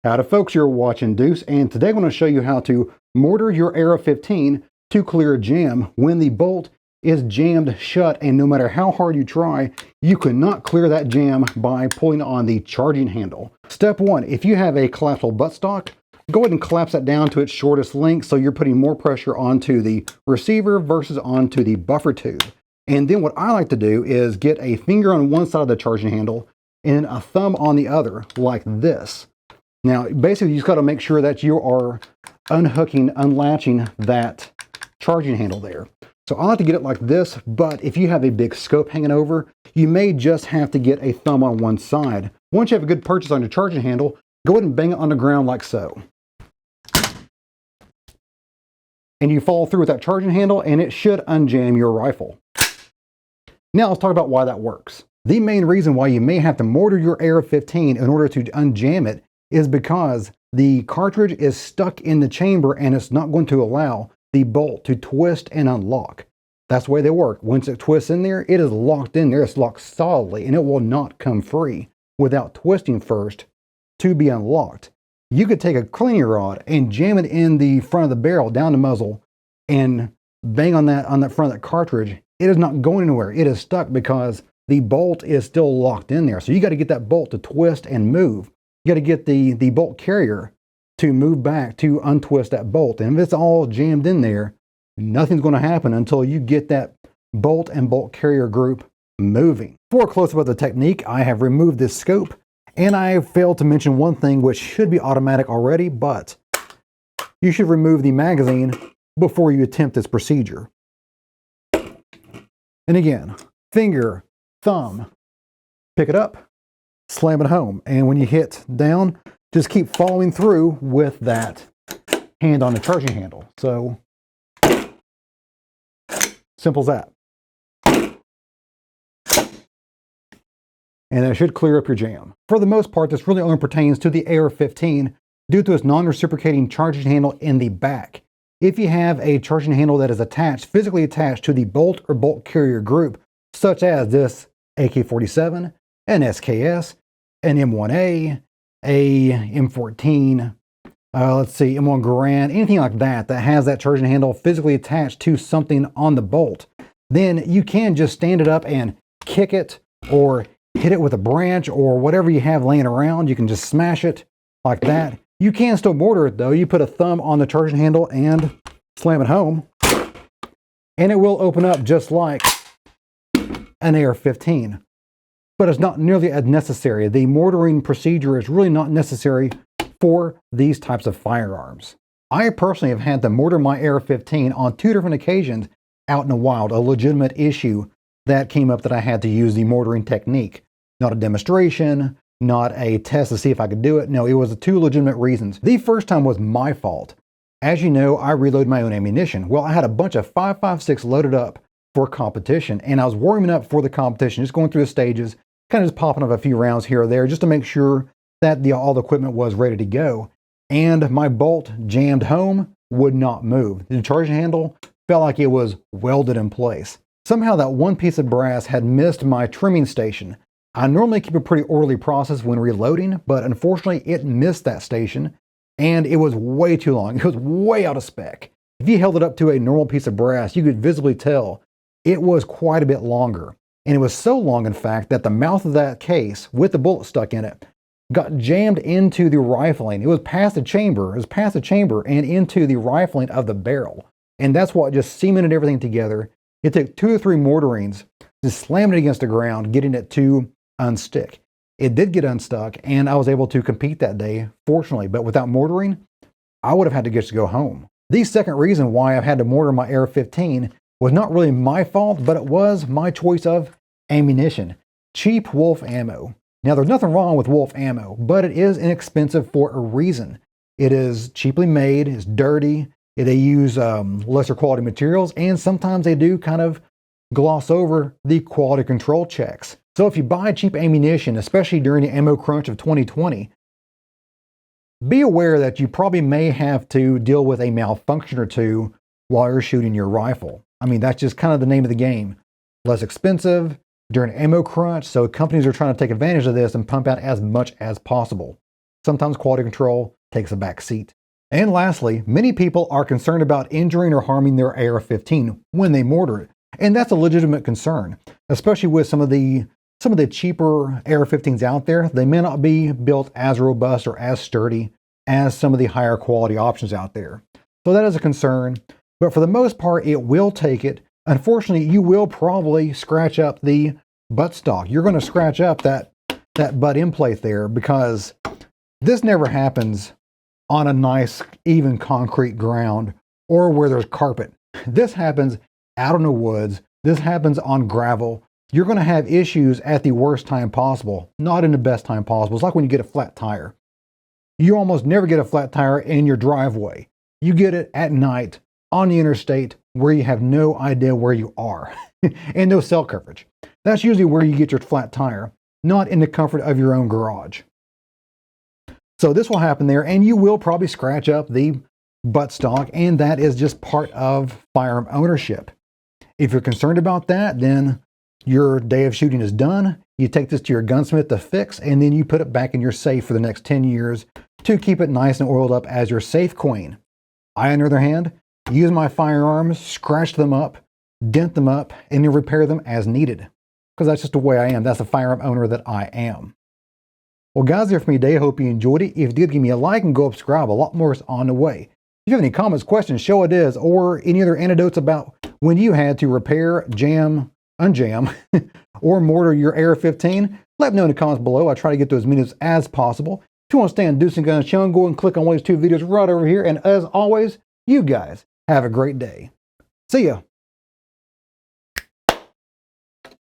Howdy folks, you're watching Deuce, and today I'm going to show you how to mortar your AR-15 to clear a jam when the bolt is jammed shut, and no matter how hard you try, you cannot clear that jam by pulling on the charging handle. Step one, if you have a collapsible buttstock, go ahead and collapse that down to its shortest length so you're putting more pressure onto the receiver versus onto the buffer tube. And then what I like to do is get a finger on one side of the charging handle and a thumb on the other, like this. Now, basically, you just got to make sure that you are unhooking, unlatching that charging handle there. So I like to get it like this, but if you have a big scope hanging over, you may just have to get a thumb on one side. Once you have a good purchase on your charging handle, go ahead and bang it on the ground like so. And you follow through with that charging handle, and it should unjam your rifle. Now let's talk about why that works. The main reason why you may have to mortar your AR-15 in order to unjam it is because the cartridge is stuck in the chamber and it's not going to allow the bolt to twist and unlock. That's the way they work. Once it twists in there, it is locked in there. It's locked solidly and it will not come free without twisting first to be unlocked. You could take a cleaning rod and jam it in the front of the barrel down the muzzle and bang on that front of that cartridge. It is not going anywhere. It is stuck because the bolt is still locked in there. So you got to get that bolt to twist and move. You got to get the bolt carrier to move back to untwist that bolt. And if it's all jammed in there, nothing's going to happen until you get that bolt and bolt carrier group moving. For a close-up of the technique, I have removed this scope, and I have failed to mention one thing which should be automatic already, but you should remove the magazine before you attempt this procedure. And again, finger, thumb, pick it up, slam it home, and when you hit down, just keep following through with that hand on the charging handle. So, simple as that. And that should clear up your jam. For the most part, this really only pertains to the AR-15 due to its non-reciprocating charging handle in the back. If you have a charging handle that is attached, physically attached to the bolt or bolt carrier group, such as this AK-47, an SKS, an M1A, a M14, M1 Garand, anything like that that has that charging handle physically attached to something on the bolt, then you can just stand it up and kick it or hit it with a branch or whatever you have laying around. You can just smash it like that. You can still mortar it though. You put a thumb on the charging handle and slam it home, and it will open up just like an AR-15. But it's not nearly as necessary. The mortaring procedure is really not necessary for these types of firearms. I personally have had to mortar my AR-15 on 2 different occasions out in the wild, a legitimate issue that came up that I had to use the mortaring technique. Not a demonstration, not a test to see if I could do it. No, it was 2 legitimate reasons. The first time was my fault. As you know, I reload my own ammunition. Well, I had a bunch of 5.56 loaded up for competition, and I was warming up for the competition, just going through the stages, kind of just popping up a few rounds here or there just to make sure that all the equipment was ready to go. And my bolt jammed home, would not move. The charging handle felt like it was welded in place. Somehow that one piece of brass had missed my trimming station. I normally keep a pretty orderly process when reloading, but unfortunately it missed that station, and it was way too long. It was way out of spec. If you held it up to a normal piece of brass, you could visibly tell it was quite a bit longer. And it was so long, in fact, that the mouth of that case, with the bullet stuck in it, got jammed into the rifling. It was past the chamber. It was past the chamber and into the rifling of the barrel. And that's what just cemented everything together. It took 2 or 3 mortarings to slam it against the ground, getting it to unstick. It did get unstuck, and I was able to compete that day, fortunately. But without mortaring, I would have had to just go home. The second reason why I've had to mortar my AR-15 was not really my fault, but it was my choice of ammunition. Cheap Wolf ammo. Now, there's nothing wrong with Wolf ammo, but it is inexpensive for a reason. It is cheaply made, it's dirty, they use lesser quality materials, and sometimes they do kind of gloss over the quality control checks. So if you buy cheap ammunition, especially during the ammo crunch of 2020, be aware that you probably may have to deal with a malfunction or two while you're shooting your rifle. I mean, that's just kind of the name of the game. Less expensive during ammo crunch, so companies are trying to take advantage of this and pump out as much as possible. sometimes quality control takes a back seat. And lastly, many people are concerned about injuring or harming their AR-15 when they mortar it. And that's a legitimate concern, especially with some of the cheaper AR-15s out there. They may not be built as robust or as sturdy as some of the higher quality options out there. So that is a concern, but for the most part, it will take it. Unfortunately, you will probably scratch up the buttstock. You're going to scratch up that butt end plate there, because this never happens on a nice, even concrete ground or where there's carpet. This happens out in the woods. This happens on gravel. You're going to have issues at the worst time possible, not in the best time possible. It's like when you get a flat tire. You almost never get a flat tire in your driveway. You get it at night on the interstate where you have no idea where you are and no cell coverage. That's usually where you get your flat tire, not in the comfort of your own garage. So this will happen there, and you will probably scratch up the buttstock, and that is just part of firearm ownership. If you're concerned about that, then your day of shooting is done. You take this to your gunsmith to fix, and then you put it back in your safe for the next 10 years to keep it nice and oiled up as your safe queen. I, on the other hand, use my firearms, scratch them up, dent them up, and then repair them as needed. Because that's just the way I am. That's the firearm owner that I am. Well, guys, that's it for me today. I hope you enjoyed it. If you did, give me a like and go subscribe. A lot more is on the way. If you have any comments, questions, show ideas, or any other anecdotes about when you had to repair, jam, unjam, or mortar your AR-15, let me know in the comments below. I try to get to as many as possible. If you want to stay on Deuce and Guns channel, go and click on one of these two videos right over here. And as always, you guys have a great day. See ya.